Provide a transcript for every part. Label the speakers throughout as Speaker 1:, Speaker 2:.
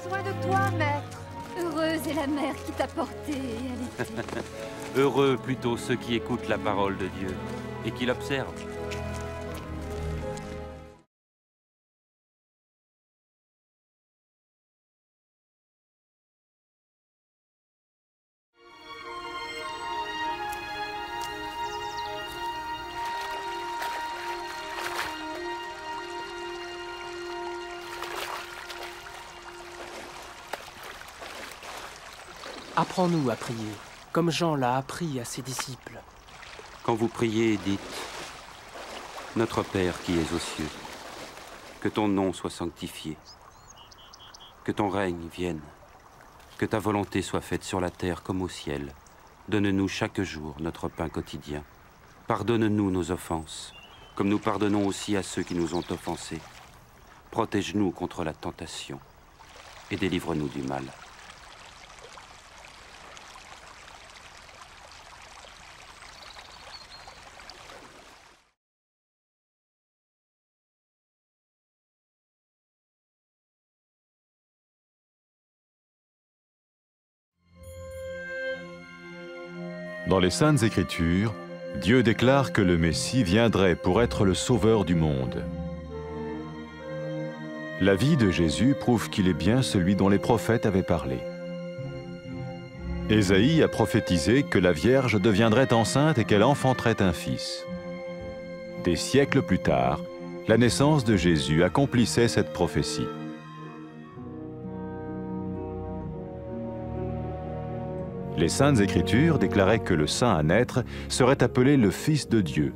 Speaker 1: soin de toi, maître. Heureuse est la mère qui t'a porté et allaité.
Speaker 2: Heureux plutôt ceux qui écoutent la parole de Dieu et qui l'observent.
Speaker 3: Apprends-nous à prier, comme Jean l'a appris à ses disciples.
Speaker 2: Quand vous priez, dites « Notre Père qui es aux cieux, que ton nom soit sanctifié, que ton règne vienne, que ta volonté soit faite sur la terre comme au ciel. Donne-nous chaque jour notre pain quotidien. Pardonne-nous nos offenses, comme nous pardonnons aussi à ceux qui nous ont offensés. Protège-nous contre la tentation et délivre-nous du mal. »
Speaker 4: Dans les Saintes Écritures, Dieu déclare que le Messie viendrait pour être le sauveur du monde. La vie de Jésus prouve qu'il est bien celui dont les prophètes avaient parlé. Ésaïe a prophétisé que la Vierge deviendrait enceinte et qu'elle enfanterait un fils. Des siècles plus tard, la naissance de Jésus accomplissait cette prophétie. Les Saintes Écritures déclaraient que le saint à naître serait appelé le Fils de Dieu.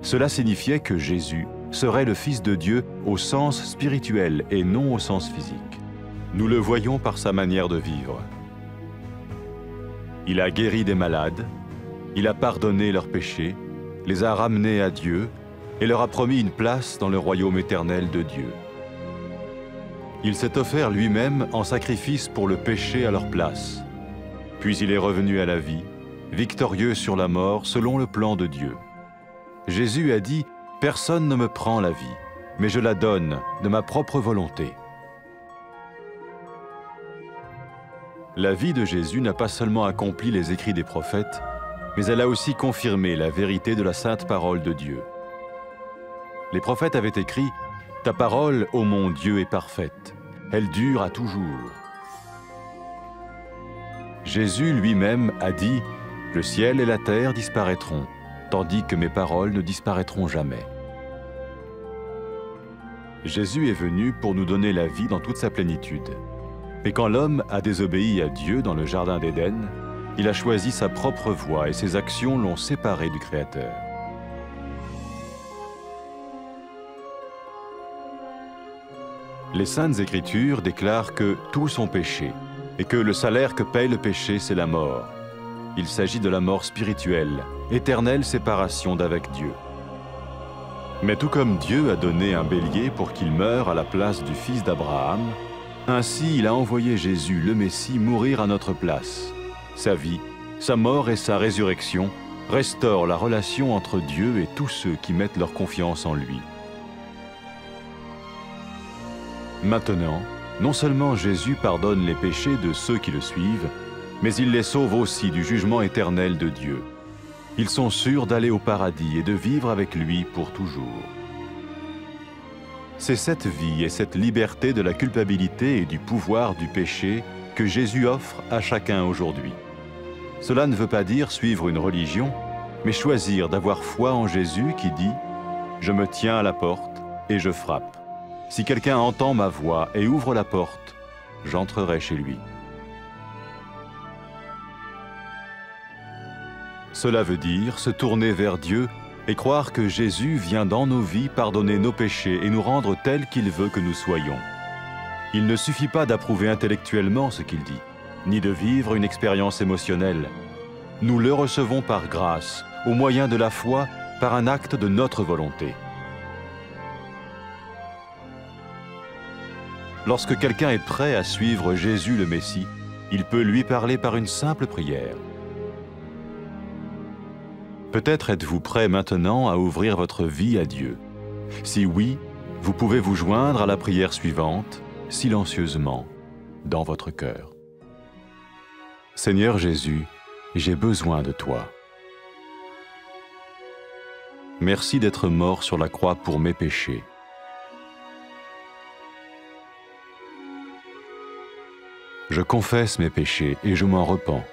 Speaker 4: Cela signifiait que Jésus serait le Fils de Dieu au sens spirituel et non au sens physique. Nous le voyons par sa manière de vivre. Il a guéri des malades, il a pardonné leurs péchés, les a ramenés à Dieu et leur a promis une place dans le royaume éternel de Dieu. Il s'est offert lui-même en sacrifice pour le péché à leur place. Puis il est revenu à la vie, victorieux sur la mort selon le plan de Dieu. Jésus a dit « Personne ne me prend la vie, mais je la donne de ma propre volonté. » La vie de Jésus n'a pas seulement accompli les écrits des prophètes, mais elle a aussi confirmé la vérité de la sainte parole de Dieu. Les prophètes avaient écrit « Ta parole, ô mon Dieu, est parfaite, elle dure à toujours. » Jésus lui-même a dit « Le ciel et la terre disparaîtront, tandis que mes paroles ne disparaîtront jamais. » Jésus est venu pour nous donner la vie dans toute sa plénitude. Et quand l'homme a désobéi à Dieu dans le jardin d'Éden, il a choisi sa propre voie et ses actions l'ont séparé du Créateur. Les Saintes Écritures déclarent que tous sont péchés et que le salaire que paye le péché, c'est la mort. Il s'agit de la mort spirituelle, éternelle séparation d'avec Dieu. Mais tout comme Dieu a donné un bélier pour qu'il meure à la place du fils d'Abraham, ainsi il a envoyé Jésus, le Messie, mourir à notre place. Sa vie, sa mort et sa résurrection restaurent la relation entre Dieu et tous ceux qui mettent leur confiance en lui. Maintenant, non seulement Jésus pardonne les péchés de ceux qui le suivent, mais il les sauve aussi du jugement éternel de Dieu. Ils sont sûrs d'aller au paradis et de vivre avec lui pour toujours. C'est cette vie et cette liberté de la culpabilité et du pouvoir du péché que Jésus offre à chacun aujourd'hui. Cela ne veut pas dire suivre une religion, mais choisir d'avoir foi en Jésus qui dit « Je me tiens à la porte et je frappe. Si quelqu'un entend ma voix et ouvre la porte, j'entrerai chez lui. » Cela veut dire se tourner vers Dieu et croire que Jésus vient dans nos vies pardonner nos péchés et nous rendre tels qu'il veut que nous soyons. Il ne suffit pas d'approuver intellectuellement ce qu'il dit, ni de vivre une expérience émotionnelle. Nous le recevons par grâce, au moyen de la foi, par un acte de notre volonté. Lorsque quelqu'un est prêt à suivre Jésus le Messie, il peut lui parler par une simple prière. Peut-être êtes-vous prêt maintenant à ouvrir votre vie à Dieu. Si oui, vous pouvez vous joindre à la prière suivante, silencieusement. dans votre cœur. Seigneur Jésus, j'ai besoin de toi. Merci d'être mort sur la croix pour mes péchés. Je confesse mes péchés et je m'en repens.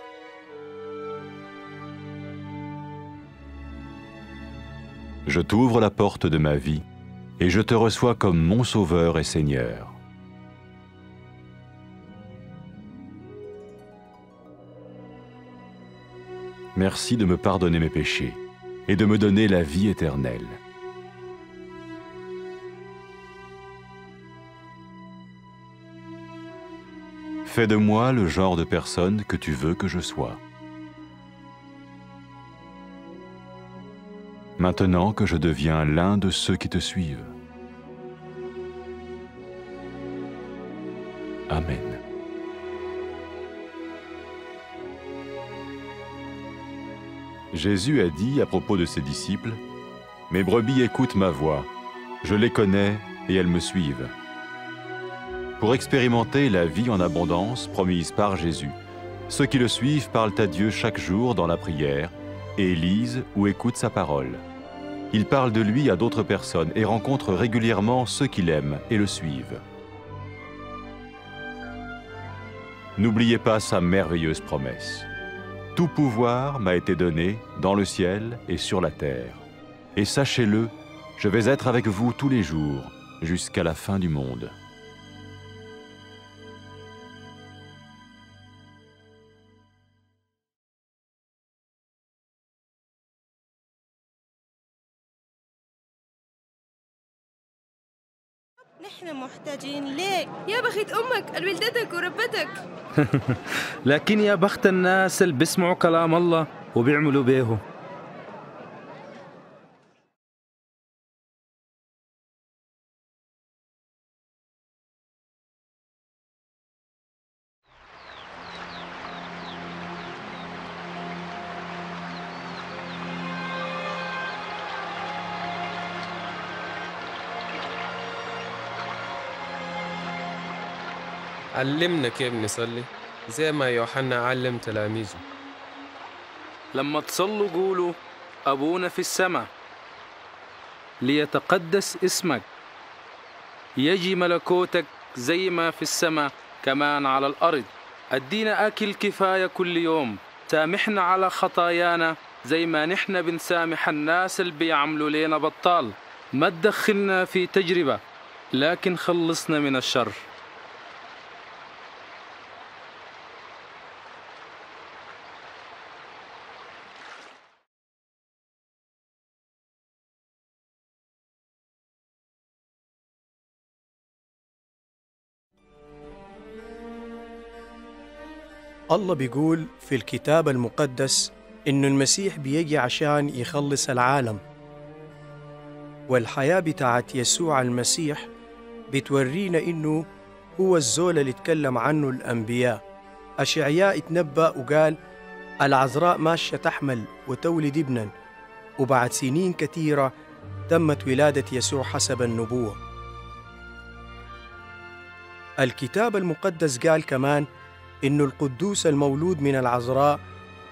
Speaker 4: Je t'ouvre la porte de ma vie et je te reçois comme mon Sauveur et Seigneur. Merci de me pardonner mes péchés et de me donner la vie éternelle. Fais de moi le genre de personne que tu veux que je sois. Maintenant que je deviens l'un de ceux qui te suivent. Amen. Jésus a dit à propos de ses disciples, « Mes brebis écoutent ma voix, je les connais et elles me suivent. » Pour expérimenter la vie en abondance promise par Jésus, ceux qui le suivent parlent à Dieu chaque jour dans la prière et lisent ou écoutent sa parole. Ils parlent de lui à d'autres personnes et rencontrent régulièrement ceux qui l'aiment et le suivent. N'oubliez pas sa merveilleuse promesse. Tout pouvoir m'a été donné dans le ciel et sur la terre. Et sachez-le, je vais être avec vous tous les jours, jusqu'à la fin du monde.
Speaker 5: نحن محتاجين ليك يا بخت أمك الولدتك وربتك.
Speaker 6: لكن يا بخت الناس اللي بيسمعوا كلام الله وبيعملوا بيه.
Speaker 7: علمنا كيف نصلي زي ما يوحنا علم تلاميذه.
Speaker 6: لما تصلوا قولوا أبونا في السماء ليتقدس اسمك يجي ملكوتك زي ما في السماء كمان على الأرض. أدينا أكل كفاية كل يوم. سامحنا على خطايانا زي ما نحن بنسامح الناس اللي بيعملوا لينا بطال. ما تدخلنا في تجربة لكن خلصنا من الشر.
Speaker 8: الله بيقول في الكتاب المقدس إنه المسيح بيجي عشان يخلص العالم، والحياة بتاعت يسوع المسيح بتورينا إنه هو الزول اللي اتكلم عنه الأنبياء. أشعياء اتنبأ وقال العذراء ماشية تحمل وتولد ابنا، وبعد سنين كثيرة تمت ولادة يسوع حسب النبوة. الكتاب المقدس قال كمان إنه القدوس المولود من العذراء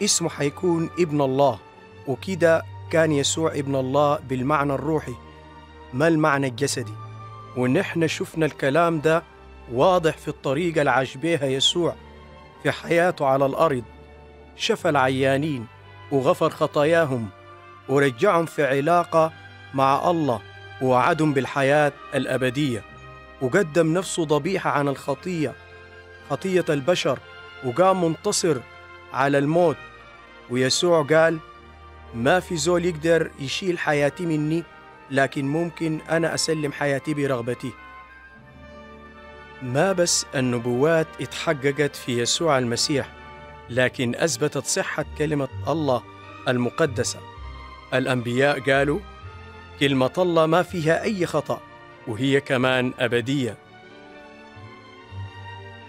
Speaker 8: اسمه حيكون ابن الله، وكده كان يسوع ابن الله بالمعنى الروحي ما المعنى الجسدي. ونحن شفنا الكلام ده واضح في الطريقة اللي عاش بيها يسوع في حياته على الأرض. شفى العيانين وغفر خطاياهم ورجعهم في علاقة مع الله ووعدهم بالحياة الأبدية، وقدم نفسه ضبيحة عن خطية البشر، وقام منتصر على الموت. ويسوع قال ما في زول يقدر يشيل حياتي مني، لكن ممكن أنا أسلم حياتي برغبتي. ما بس النبوات اتحققت في يسوع المسيح، لكن أثبتت صحة كلمة الله المقدسة. الأنبياء قالوا كلمة الله ما فيها أي خطأ، وهي كمان أبدية.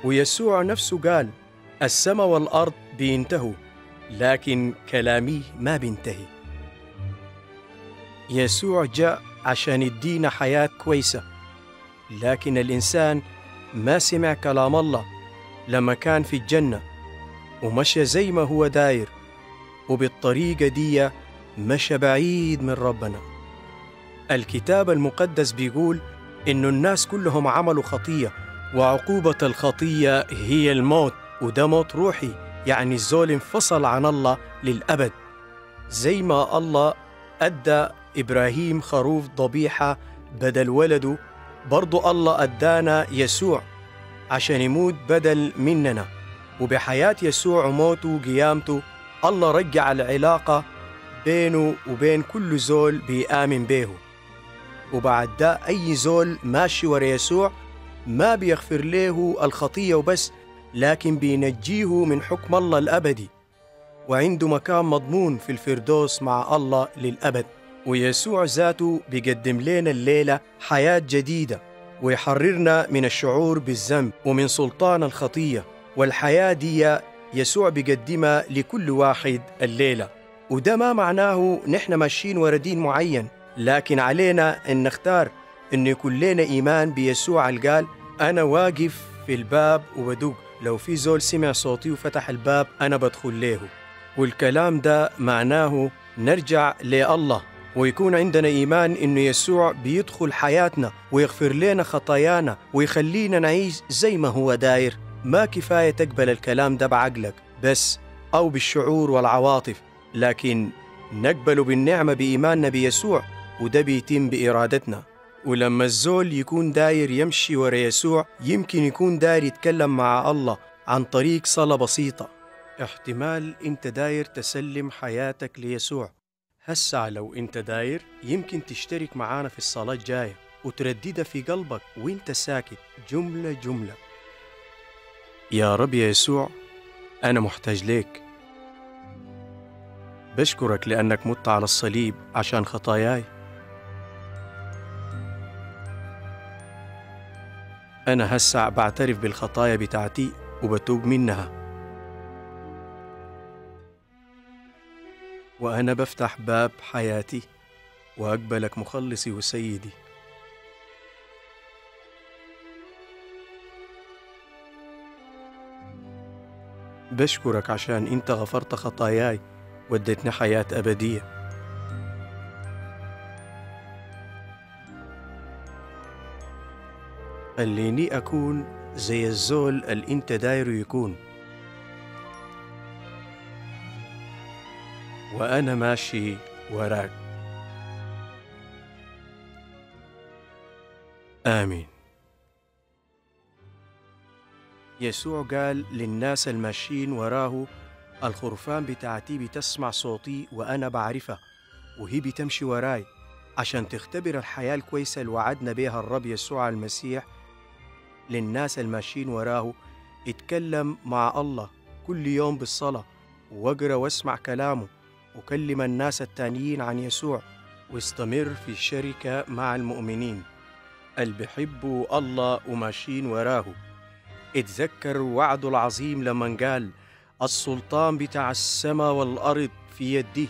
Speaker 8: ويسوع نفسه قال السماء والأرض بينتهوا لكن كلامي ما بينتهي. يسوع جاء عشان يدينا حياة كويسة، لكن الإنسان ما سمع كلام الله لما كان في الجنة ومشى زي ما هو داير، وبالطريقة دي مشى بعيد من ربنا. الكتاب المقدس بيقول إنه الناس كلهم عملوا خطية، وعقوبة الخطية هي الموت، وده موت روحي، يعني الزول انفصل عن الله للأبد. زي ما الله أدى إبراهيم خروف ضبيحة بدل ولده، برضو الله أدانا يسوع عشان يموت بدل مننا. وبحياة يسوع وموته وقيامته الله رجع العلاقة بينه وبين كل زول بيآمن به. وبعد ده أي زول ماشي ورا يسوع ما بيغفر له الخطية وبس، لكن بينجيه من حكم الله الأبدي، وعنده مكان مضمون في الفردوس مع الله للأبد. ويسوع ذاته بيقدم لنا الليلة حياة جديدة، ويحررنا من الشعور بالذنب ومن سلطان الخطية. والحياة دي يسوع بيقدمها لكل واحد الليلة. وده ما معناه نحن ماشيين ورا دين معين، لكن علينا أن نختار أن يكون لنا إيمان بيسوع القال أنا واقف في الباب وبدوق، لو في زول سمع صوتي وفتح الباب أنا بدخل له. والكلام ده معناه نرجع لله ويكون عندنا إيمان إنه يسوع بيدخل حياتنا ويغفر لنا خطايانا ويخلينا نعيش زي ما هو داير. ما كفاية تقبل الكلام ده بعقلك بس أو بالشعور والعواطف، لكن نقبله بالنعمة بإيماننا بيسوع، وده بيتم بإرادتنا. ولما الزول يكون داير يمشي ورا يسوع يمكن يكون داير يتكلم مع الله عن طريق صلاة بسيطة. احتمال انت داير تسلم حياتك ليسوع. هسا لو انت داير يمكن تشترك معانا في الصلاة الجاية وترددها في قلبك وانت ساكت جملة جملة. يا رب يا يسوع، أنا محتاج ليك. بشكرك لأنك مت على الصليب عشان خطاياي. أنا هسا بعترف بالخطايا بتاعتي وبتوب منها، وأنا بفتح باب حياتي وأقبلك مخلصي وسيدي. بشكرك عشان أنت غفرت خطاياي واديتني حياة أبدية. خليني أكون زي الزول اللي أنت دايره يكون، وأنا ماشي وراك. آمين. يسوع قال للناس الماشيين وراه الخرفان بتاعتي بتسمع صوتي وأنا بعرفها وهي بتمشي وراي، عشان تختبر الحياة الكويسة اللي وعدنا بها الرب يسوع المسيح للناس الماشيين وراه. اتكلم مع الله كل يوم بالصلاة، واقرأ واسمع كلامه، وكلم الناس التانيين عن يسوع، واستمر في الشركة مع المؤمنين اللي بيحبوا الله وماشيين وراه. اتذكر وعده العظيم لما قال السلطان بتاع السماء والأرض في يدي،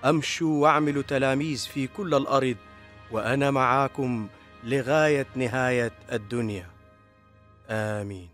Speaker 8: أمشوا واعملوا تلاميذ في كل الأرض وأنا معاكم لغاية نهاية الدنيا. آمين.